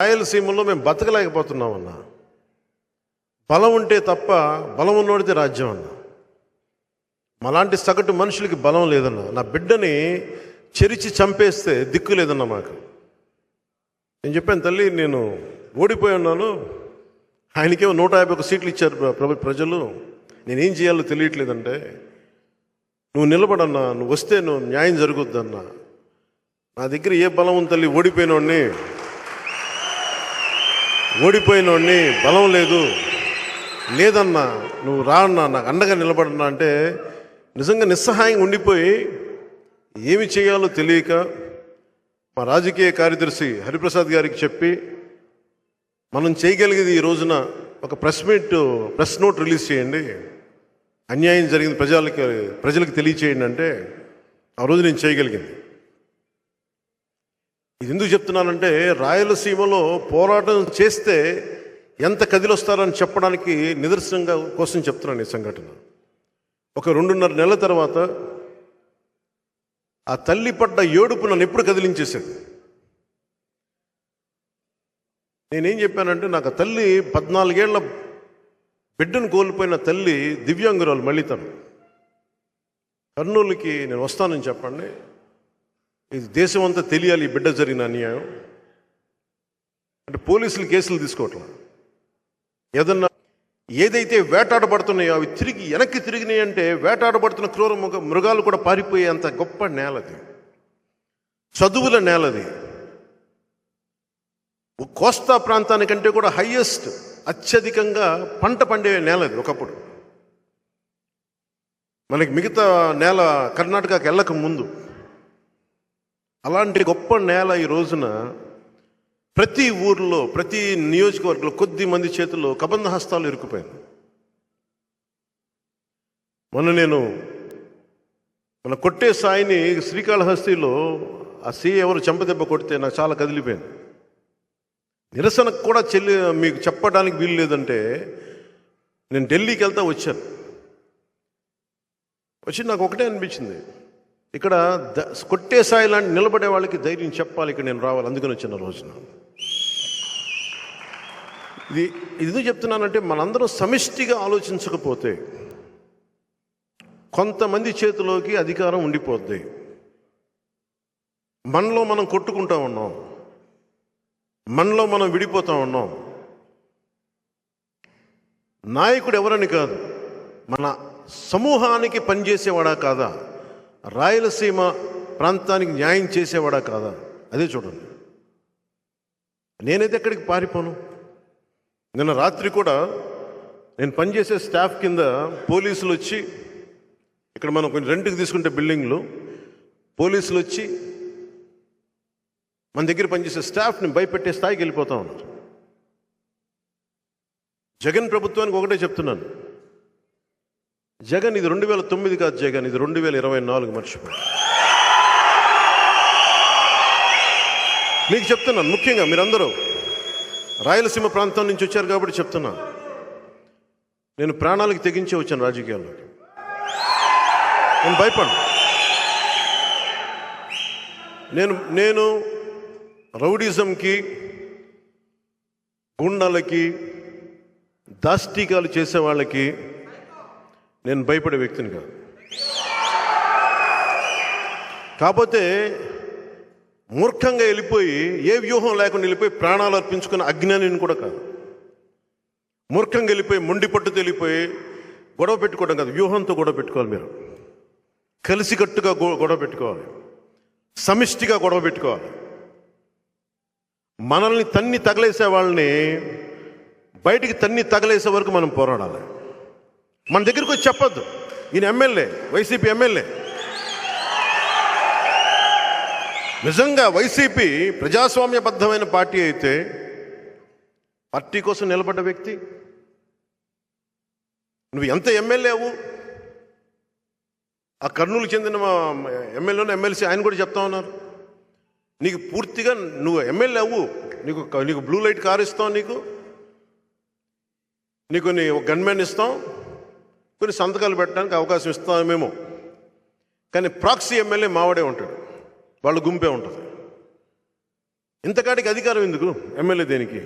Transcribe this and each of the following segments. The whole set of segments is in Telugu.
రాయలసీమలో మేము బతకలేకపోతున్నామన్నా. బలం ఉంటే తప్ప బలం ఉన్నోడితే రాజ్యం అన్న. మాలాంటి సగటు మనుషులకి బలం లేదన్నా. నా బిడ్డని చెరిచి చంపేస్తే దిక్కు లేదన్నా మాకు. నేను చెప్పాను, తల్లి నేను ఓడిపోయి ఉన్నాను, ఆయనకేమో 151 సీట్లు ఇచ్చారు ప్రజలు, నేనేం చేయాలో తెలియట్లేదంటే, నువ్వు నిలబడన్నా, నువ్వు వస్తే నువ్వు న్యాయం జరుగుద్దన్నా. నా దగ్గర ఏ బలం ఉంది తల్లి, ఓడిపోయినోడిని బలం లేదన్నా, నువ్వు రా అన్నా, నాకు అండగా నిలబడన్నా అంటే నిజంగా నిస్సహాయంగా ఉండిపోయి ఏమి చేయాలో తెలియక మా రాజకీయ కార్యదర్శి హరిప్రసాద్ గారికి చెప్పి, మనం చేయగలిగేది ఈ రోజున ఒక ప్రెస్ నోట్ రిలీజ్ చేయండి, అన్యాయం జరిగింది ప్రజలకు తెలియచేయండి అంటే ఆ రోజు నేను చేయగలిగింది. ఇది ఎందుకు చెప్తున్నానంటే, రాయలసీమలో పోరాటం చేస్తే ఎంత కదిలొస్తారని చెప్పడానికి నిదర్శనంగా కోసం చెప్తున్నాను ఈ సంఘటన. ఒక 2.5 నెలల తర్వాత ఆ తల్లి పడ్డ ఏడుపు నన్ను ఎప్పుడు కదిలించేసేది. నేనేం చెప్పానంటే, నాకు ఆ తల్లి 14 ఏళ్ల బిడ్డను కోల్పోయిన తల్లి దివ్యాంగురాలు. మళ్ళీ తను కర్నూలుకి నేను వస్తానని చెప్పండి, ఇది దేశం అంతా తెలియాలి ఈ బిడ్డ జరిగిన అన్యాయం అంటే. పోలీసులు కేసులు తీసుకోవట్లా, ఏదైతే వేటాడబడుతున్నాయో అవి వెనక్కి తిరిగినాయి అంటే, వేటాడబడుతున్న క్రూర మృగాలు కూడా పారిపోయే అంత గొప్ప నేలది, చదువుల నేలది. కోస్తా ప్రాంతానికంటే కూడా హైయెస్ట్, అత్యధికంగా పంట పండే నేలది ఒకప్పుడు. మనకి మిగతా నేల కర్ణాటకకి వెళ్ళక ముందు అలాంటి గొప్ప నేల ఈ రోజున ప్రతి ఊర్లో, ప్రతి నియోజకవర్గంలో కొద్ది మంది చేతుల్లో కబంధ హస్తాలు ఇరుక్కుపోయాను. మన కొట్టే సాయిని శ్రీకాళహస్తిలో ఆ ఎవరు చెంపదెబ్బ కొడితే నాకు చాలా కదిలిపోయింది. నిరసనకు కూడా మీకు చెప్పడానికి వీలు లేదంటే, నేను ఢిల్లీకి వచ్చి నాకు ఒకటే అనిపించింది, ఇక్కడ కొట్టే సాయి లాంటి నిలబడే వాళ్ళకి ధైర్యం చెప్పాలి, ఇక్కడ నేను రావాలి, అందుకని వచ్చిన రోజున. ఇది ఎందుకు చెప్తున్నానంటే, మనందరం సమిష్టిగా ఆలోచించకపోతే కొంతమంది చేతిలోకి అధికారం ఉండిపోద్ది. మనలో మనం కొట్టుకుంటా ఉన్నాం, మనలో మనం విడిపోతూ ఉన్నాం. నాయకుడు ఎవరని కాదు, మన సమూహానికి పనిచేసేవాడా కాదా, రాయలసీమ ప్రాంతానికి న్యాయం చేసేవాడా కాదా, అదే చూడండి. నేనైతే ఎక్కడికి పారిపోను. నిన్న రాత్రి కూడా నేను పనిచేసే స్టాఫ్ కింద పోలీసులు వచ్చి, ఇక్కడ మనం కొంచెం రెంట్కి తీసుకుంటే బిల్డింగ్లు, పోలీసులు వచ్చి మన దగ్గర పనిచేసే స్టాఫ్ని భయపెట్టే స్థాయికి వెళ్ళిపోతా ఉన్నారు. జగన్ ప్రభుత్వానికి ఒకటే చెప్తున్నాను, జగన్ ఇది 2009 కాదు, జగన్ ఇది 2024, మర్చిపోయి. మీకు చెప్తున్నాను, ముఖ్యంగా మీరందరూ రాయలసీమ ప్రాంతం నుంచి వచ్చారు కాబట్టి చెప్తున్నాను, నేను ప్రాణాలకు తెగించే వచ్చాను రాజకీయాల్లోకి. నేను భయపడ్డా. నేను రౌడీజంకి, గుండాలకి, దాష్టీకాలు చేసే వాళ్ళకి నేను భయపడే వ్యక్తిని కాదు. కాకపోతే మూర్ఖంగా వెళ్ళిపోయి, ఏ వ్యూహం లేకుండా వెళ్ళిపోయి ప్రాణాలు అర్పించుకున్న అజ్ఞానిని కూడా కాదు. మూర్ఖంగా వెళ్ళిపోయి, మొండి పట్టుతో వెళ్ళిపోయి గొడవ పెట్టుకోవడం కాదు, వ్యూహంతో గొడవ పెట్టుకోవాలి. మీరు కలిసికట్టుగా గొడవ పెట్టుకోవాలి, సమిష్టిగా గొడవ పెట్టుకోవాలి. మనల్ని తన్ని తగలేసే వాళ్ళని బయటికి తగలేసే వరకు మనం పోరాడాలి. మన దగ్గరికి వచ్చి చెప్పొద్దు, ఈయన ఎమ్మెల్యే, వైసీపీ ఎమ్మెల్యే. నిజంగా వైసీపీ ప్రజాస్వామ్యబద్ధమైన పార్టీ అయితే, పార్టీ కోసం నిలబడ్డ వ్యక్తి, నువ్వు ఎంత ఎమ్మెల్యే అవు, ఆ కర్నూలు చెందిన ఎమ్మెల్యేను ఎమ్మెల్సీ ఆయన కూడా చెప్తా ఉన్నారు, నీకు పూర్తిగా నువ్వు ఎమ్మెల్యే అవ్వు, నీకు బ్లూ లైట్ కారు ఇస్తాం, నీకు ఒక గన్మెన్ ఇస్తాం, కొన్ని సంతకాలు పెట్టడానికి అవకాశం ఇస్తామేమో, కానీ ప్రాక్సీ ఎమ్మెల్యే మావాడే ఉంటాడు, వాళ్ళ గుంపే ఉంటుంది. ఇంతకాడికి అధికారం ఎందుకు? ఎమ్మెల్యే దేనికి?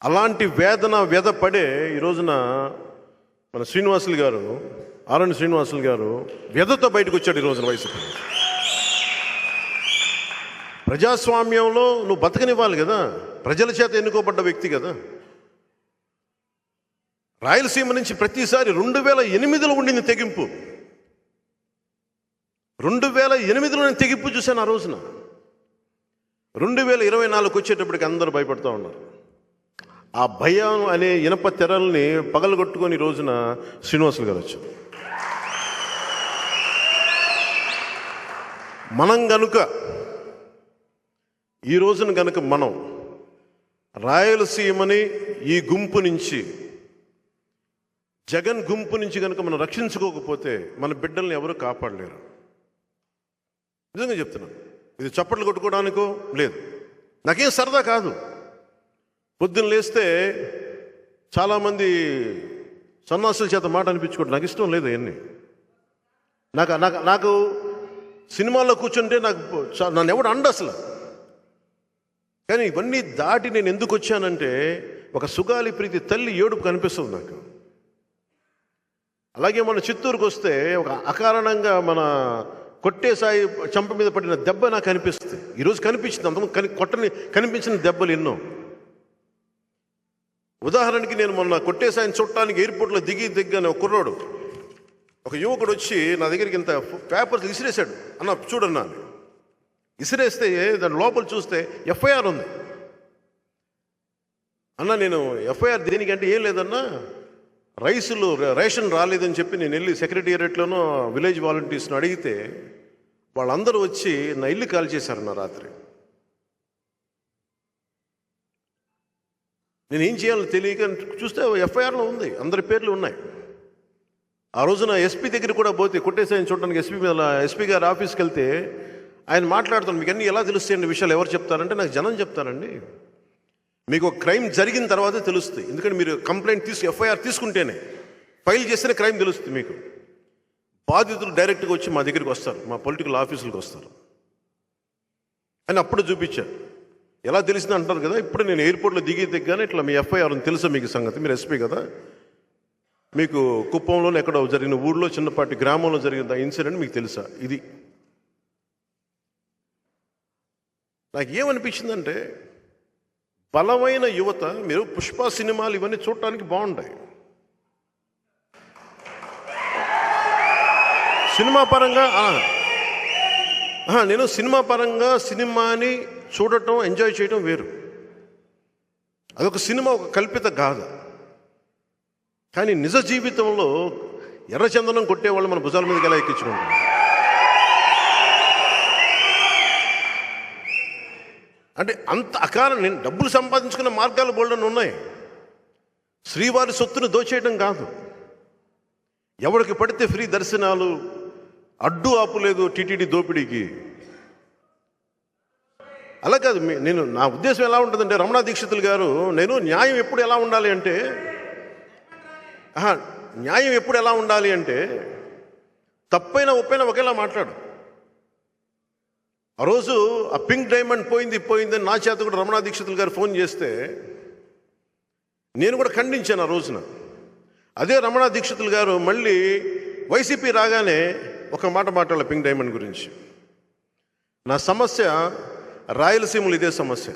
అలాంటి వ్యధ పడే ఈ రోజున మన శ్రీనివాసులు గారు, ఆరణి శ్రీనివాసులు గారు వ్యధతో బయటకు వచ్చాడు ఈ రోజున వైసీపీ. ప్రజాస్వామ్యంలో నువ్వు బతకనివ్వాలి కదా, ప్రజల చేత ఎన్నుకోబడ్డ వ్యక్తి కదా. రాయలసీమ నుంచి ప్రతిసారి 2008లో ఉండింది తెగింపు. 2008లో నేను తెగింపు చూశాను ఆ రోజున. 2024 వచ్చేటప్పటికి అందరూ భయపడుతూ ఉన్నారు. ఆ భయం అనే ఇనప తెరల్ని పగలగొట్టుకొని ఈ రోజున శ్రీనివాసులు గారు వచ్చారు. మనం గనుక ఈ రోజున గనుక మనం రాయలసీమని ఈ గుంపు నుంచి, జగన్ గుంపు నుంచి కనుక మనం రక్షించుకోకపోతే మన బిడ్డల్ని ఎవరు కాపాడలేరు. నిజంగా చెప్తున్నాను. ఇది చప్పట్లు కొట్టుకోవడానికో లేదు, నాకేం సరదా కాదు. పొద్దున్న లేస్తే చాలామంది సన్నాసుల చేత మాట అనిపించుకోవడం నాకు ఇష్టం లేదు. అవన్నీ నాకు సినిమాల్లో కూర్చుంటే నన్ను ఎవడు అండ అసలు. కానీ ఇవన్నీ దాటి నేను ఎందుకు వచ్చానంటే ఒక సుగాలి ప్రీతి తల్లి ఏడుపు కనిపిస్తుంది నాకు. అలాగే మన చిత్తూరుకు వస్తే ఒక అకారణంగా మన కొట్టేసాయి చంప మీద పడిన దెబ్బ నాకు కనిపిస్తుంది. ఈరోజు కనిపించింది, అంతకు కనిపించిన దెబ్బలు ఎన్నో. ఉదాహరణకి నేను మొన్న కొట్టేసాయిని చూడటానికి ఎయిర్పోర్ట్లో దిగ్గానే ఒక కుర్రాడు, ఒక యువకుడు వచ్చి నా దగ్గరికి ఇంత పేపర్స్ విసిరేశాడు. అన్న చూడన్నా, విసిరేస్తే దాని లోపల చూస్తే ఎఫ్ఐఆర్ ఉంది. అన్న నేను ఎఫ్ఐఆర్ దేనికంటే ఏం లేదన్నా, రేషన్ రాలేదని చెప్పి నేను వెళ్ళి సెక్రటేరియట్లోనూ విలేజ్ వాలంటీర్స్ని అడిగితే వాళ్ళందరూ వచ్చి నా ఇల్లు కాల్ చేశారు నా రాత్రి. నేను ఏం చేయాలో తెలియక చూస్తే ఎఫ్ఐఆర్లో ఉంది, అందరి పేర్లు ఉన్నాయి. ఆ రోజున ఎస్పీ దగ్గర కూడా పోతే కొట్టేసాయని చూడడానికి ఎస్పీ గారి ఆఫీస్కి వెళ్తే ఆయన మాట్లాడుతాను, మీకు అన్నీ ఎలా తెలుస్తాయండి విషయాలు ఎవరు చెప్తారంటే నాకు జనం చెప్తారండి. మీకు ఒక క్రైమ్ జరిగిన తర్వాతే తెలుస్తుంది. ఎందుకంటే మీరు కంప్లైంట్ ఎఫ్ఐఆర్ తీసుకుంటేనే, ఫైల్ చేస్తేనే క్రైమ్ తెలుస్తుంది మీకు. బాధితులు డైరెక్ట్గా వచ్చి మా దగ్గరికి వస్తారు, మా పొలిటికల్ ఆఫీసులకు వస్తారు అని అప్పుడు చూపించారు. ఎలా తెలిసింది అంటారు కదా, ఇప్పుడు నేను ఎయిర్పోర్ట్లో దిగానే ఇట్లా మీ ఎఫ్ఐఆర్ అని తెలుసా మీకు సంగతి, మీరు ఎస్పీ కదా, మీకు కుప్పంలోనే ఎక్కడో జరిగిన ఊళ్ళో చిన్నపాటి గ్రామంలో జరిగిన ఇన్సిడెంట్ మీకు తెలుసా? ఇది నాకు ఏమనిపించిందంటే, బలమైన యువత, మీరు పుష్ప సినిమాలు ఇవన్నీ చూడటానికి బాగుంటాయి, సినిమా పరంగా. నేను సినిమా పరంగా సినిమాని చూడటం, ఎంజాయ్ చేయటం వేరు. అదొక సినిమా, ఒక కల్పిత గాథ. కానీ నిజ జీవితంలో ఎర్రచందనం కొట్టేవాళ్ళు మన భుజాల మీదకి ఎలా ఎక్కించుకుంటాం? అంటే అంత అకారం. నేను డబ్బులు సంపాదించుకున్న మార్గాలు బోల్డని ఉన్నాయి. శ్రీవారి సొత్తును దోచేయడం కాదు, ఎవరికి పడితే ఫ్రీ దర్శనాలు, అడ్డు ఆపు లేదు టీటీడీ దోపిడీకి. అలా కాదు. నా ఉద్దేశం ఎలా ఉంటుందంటే, రమణ దీక్షితులు గారు, నేను న్యాయం ఎప్పుడు ఎలా ఉండాలి అంటే, న్యాయం ఎప్పుడు ఎలా ఉండాలి అంటే తప్పైనా ఒప్పైనా ఒకేలా మాట్లాడు. ఆ రోజు ఆ పింక్ డైమండ్ పోయిందని నా చేత కూడా రమణ దీక్షితులు గారు ఫోన్ చేస్తే నేను కూడా ఖండించాను ఆ రోజున. అదే రమణ దీక్షితులు గారు మళ్ళీ వైసీపీ రాగానే ఒక మాట మాట్లాడాలి పింక్ డైమండ్ గురించి. నా సమస్య రాయలసీమలు ఇదే సమస్య.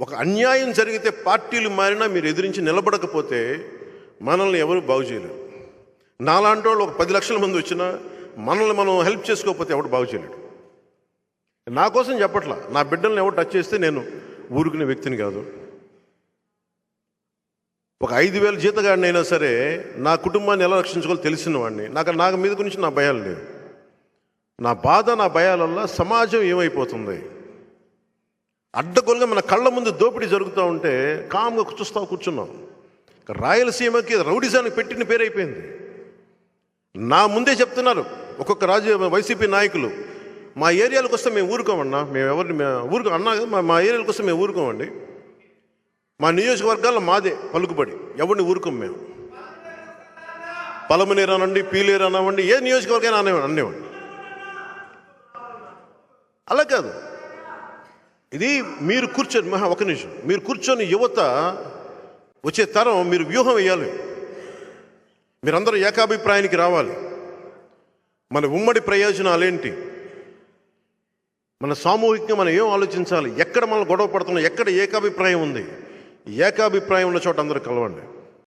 ఒక అన్యాయం జరిగితే పార్టీలు మారినా మీరు ఎదిరించి నిలబడకపోతే మనల్ని ఎవరు బాగు చేయలేరు. నాలాంటి వాళ్ళు ఒక 10 లక్షల మంది వచ్చినా మనల్ని మనం హెల్ప్ చేసుకోకపోతే ఎవడు బాగు చేయలేడు. నా కోసం చెప్పట్లా, నా బిడ్డల్ని ఎవరు టచ్ చేస్తే నేను ఊరుకునే వ్యక్తిని కాదు. ఒక 5,000 జీతగాడిని అయినా సరే నా కుటుంబాన్ని ఎలా రక్షించుకోవాలో తెలిసిన వాడిని. నాకు మీద గురించి నా భయాలు లేవు. నా బాధ, నా భయాలల్లా సమాజం ఏమైపోతుంది, అడ్డగోలుగా మన కళ్ళ ముందు దోపిడీ జరుగుతూ ఉంటే కామ్గా కూర్చున్నాం. రాయలసీమకి రౌడిజానికి పెట్టిన పేరైపోయింది. నా ముందే చెప్తున్నారు ఒక్కొక్క వైసీపీ నాయకులు, మా ఏరియాలకు వస్తే మేము ఊరుకోమన్నా, మేము ఎవరిని అన్నా కదా, మా ఏరియాలకు వస్తే మేము ఊరుకోమండి, మా నియోజకవర్గాల్లో మాదే పలుకుబడి, ఎవరిని ఊరుకోం మేము. పలమనేరు అనండి, పీలేరు అనండి, ఏ నియోజకవర్గం అనేవాడి. అలా కాదు, ఇది మీరు కూర్చొని ఒక నిమిషం, మీరు కూర్చొని యువత వచ్చే తరం మీరు వ్యూహం వేయాలి. మీరందరూ ఏకాభిప్రాయానికి రావాలి. మన ఉమ్మడి ప్రయోజనాలేంటి, మన సామూహికంగా మనం ఏం ఆలోచించాలి, ఎక్కడ మనం గొడవ పడుతున్నాం, ఎక్కడ ఏకాభిప్రాయం ఉంది, ఏకాభిప్రాయం ఉన్న చోట అందరూ కలవండి.